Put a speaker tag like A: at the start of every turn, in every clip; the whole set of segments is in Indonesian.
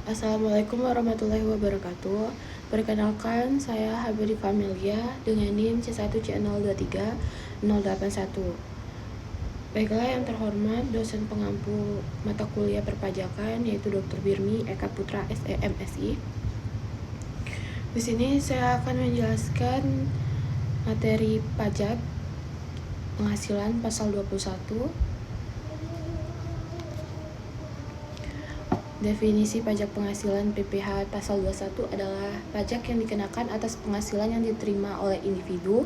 A: Assalamualaikum warahmatullahi wabarakatuh. Perkenalkan, saya Habari Familia dengan NIM C1C023-081. Baiklah, yang terhormat dosen pengampu mata kuliah perpajakan yaitu Dr. Birmi Eka Putra SEMSI. Di sini saya akan menjelaskan materi pajak penghasilan pasal 21. Definisi pajak penghasilan PPh pasal 21 adalah pajak yang dikenakan atas penghasilan yang diterima oleh individu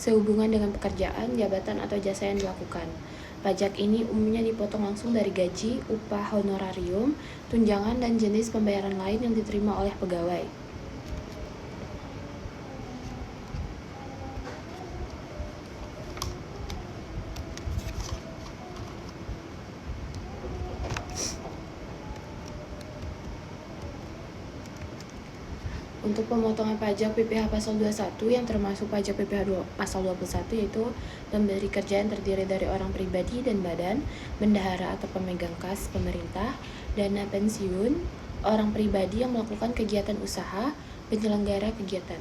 A: sehubungan dengan pekerjaan, jabatan, atau jasa yang dilakukan. Pajak ini umumnya dipotong langsung dari gaji, upah, honorarium, tunjangan, dan jenis pembayaran lain yang diterima oleh pegawai. Untuk pemotongan pajak PPh pasal 21 yang termasuk pajak PPh pasal 21 yaitu pemberi kerja yang terdiri dari orang pribadi dan badan, bendahara atau pemegang kas pemerintah, dana pensiun, orang pribadi yang melakukan kegiatan usaha, penyelenggara kegiatan.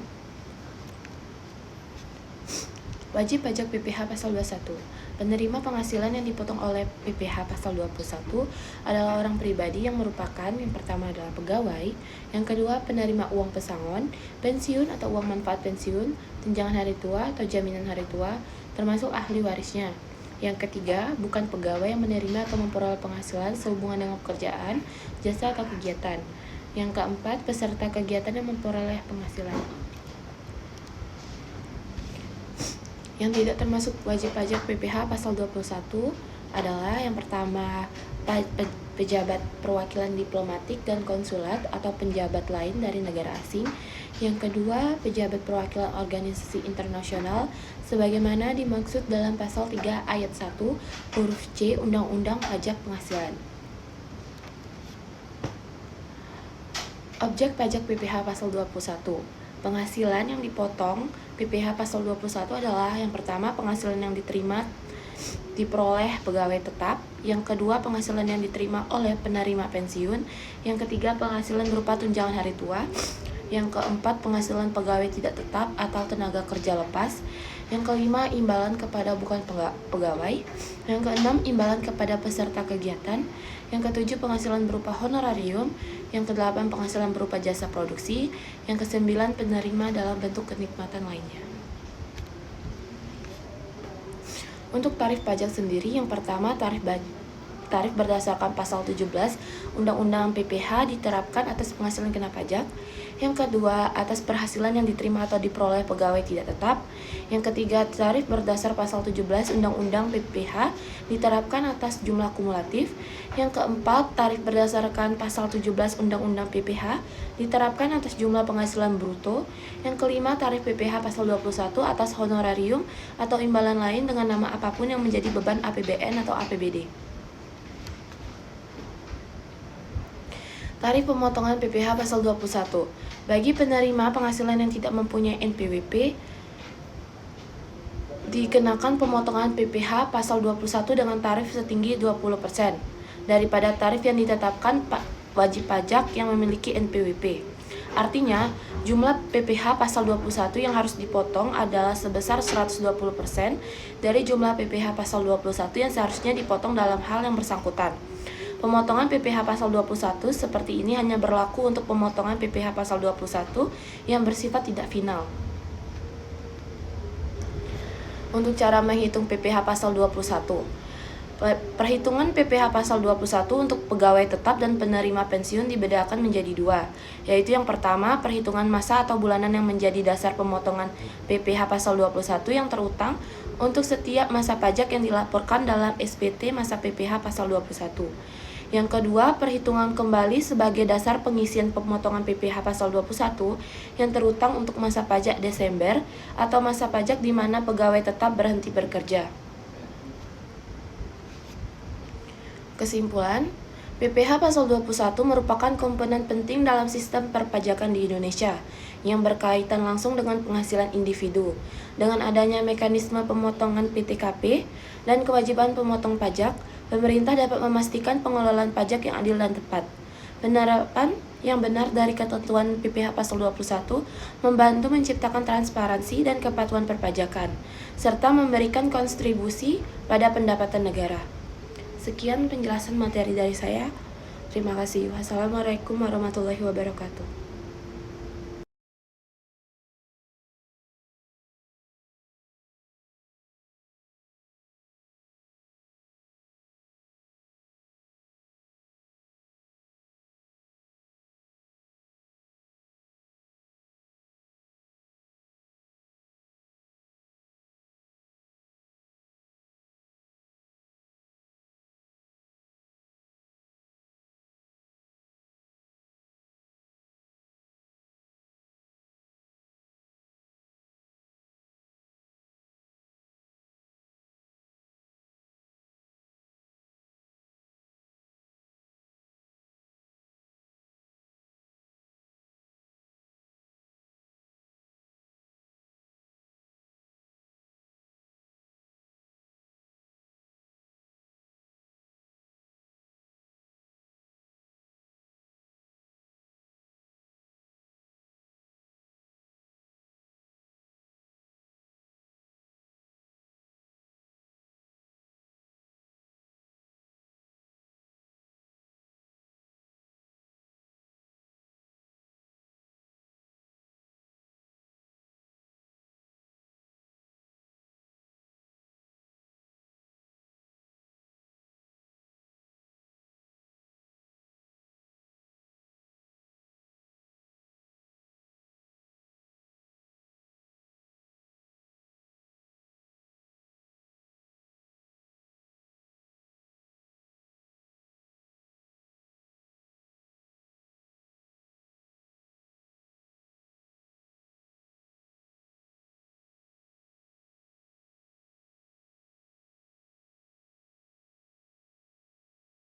A: Wajib pajak PPh pasal 21. Penerima penghasilan yang dipotong oleh PPh pasal 21 adalah orang pribadi yang merupakan yang pertama adalah pegawai, yang kedua penerima uang pesangon, pensiun atau uang manfaat pensiun, tunjangan hari tua atau jaminan hari tua, termasuk ahli warisnya. Yang ketiga, bukan pegawai yang menerima atau memperoleh penghasilan sehubungan dengan pekerjaan, jasa atau kegiatan. Yang keempat, peserta kegiatan yang memperoleh penghasilan. Yang tidak termasuk wajib pajak PPh pasal 21 adalah yang pertama pejabat perwakilan diplomatik dan konsulat atau penjabat lain dari negara asing. Yang kedua, pejabat perwakilan organisasi internasional sebagaimana dimaksud dalam pasal 3 ayat 1 huruf C Undang-Undang Pajak Penghasilan. Objek pajak PPh pasal 21. Penghasilan yang dipotong PPh pasal 21 adalah yang pertama penghasilan yang diterima diperoleh pegawai tetap, yang kedua penghasilan yang diterima oleh penerima pensiun, yang ketiga penghasilan berupa tunjangan hari tua, yang keempat penghasilan pegawai tidak tetap atau tenaga kerja lepas, yang kelima imbalan kepada bukan pegawai, yang keenam imbalan kepada peserta kegiatan, yang ketujuh penghasilan berupa honorarium, yang kedelapan penghasilan berupa jasa produksi, yang kesembilan penerima dalam bentuk kenikmatan lainnya. Untuk tarif pajak sendiri, yang pertama tarif berdasarkan pasal 17 Undang-Undang PPh diterapkan atas penghasilan kena pajak. Yang kedua, atas penghasilan yang diterima atau diperoleh pegawai tidak tetap. Yang ketiga, tarif berdasar pasal 17 Undang-Undang PPh diterapkan atas jumlah kumulatif. Yang keempat, tarif berdasarkan pasal 17 Undang-Undang PPh diterapkan atas jumlah penghasilan bruto. Yang kelima, tarif PPh pasal 21 atas honorarium atau imbalan lain dengan nama apapun yang menjadi beban APBN atau APBD. Tarif pemotongan PPh pasal 21. Bagi penerima penghasilan yang tidak mempunyai NPWP, dikenakan pemotongan PPh pasal 21 dengan tarif setinggi 20% daripada tarif yang ditetapkan wajib pajak yang memiliki NPWP. Artinya, jumlah PPh pasal 21 yang harus dipotong adalah sebesar 120% dari jumlah PPh pasal 21 yang seharusnya dipotong dalam hal yang bersangkutan. Pemotongan PPh pasal 21 seperti ini hanya berlaku untuk pemotongan PPh pasal 21 yang bersifat tidak final. Untuk cara menghitung PPh pasal 21. Perhitungan PPh pasal 21 untuk pegawai tetap dan penerima pensiun dibedakan menjadi dua, yaitu yang pertama perhitungan masa atau bulanan yang menjadi dasar pemotongan PPh pasal 21 yang terutang untuk setiap masa pajak yang dilaporkan dalam SPT masa PPh pasal 21. Yang kedua, perhitungan kembali sebagai dasar pengisian pemotongan PPh pasal 21 yang terutang untuk masa pajak Desember atau masa pajak di mana pegawai tetap berhenti bekerja. Kesimpulan, PPh pasal 21 merupakan komponen penting dalam sistem perpajakan di Indonesia yang berkaitan langsung dengan penghasilan individu. Dengan adanya mekanisme pemotongan PTKP dan kewajiban pemotong pajak, pemerintah dapat memastikan pengelolaan pajak yang adil dan tepat. Penerapan yang benar dari ketentuan PPh Pasal 21 membantu menciptakan transparansi dan kepatuhan perpajakan, serta memberikan kontribusi pada pendapatan negara. Sekian penjelasan materi dari saya. Terima kasih. Wassalamualaikum warahmatullahi wabarakatuh.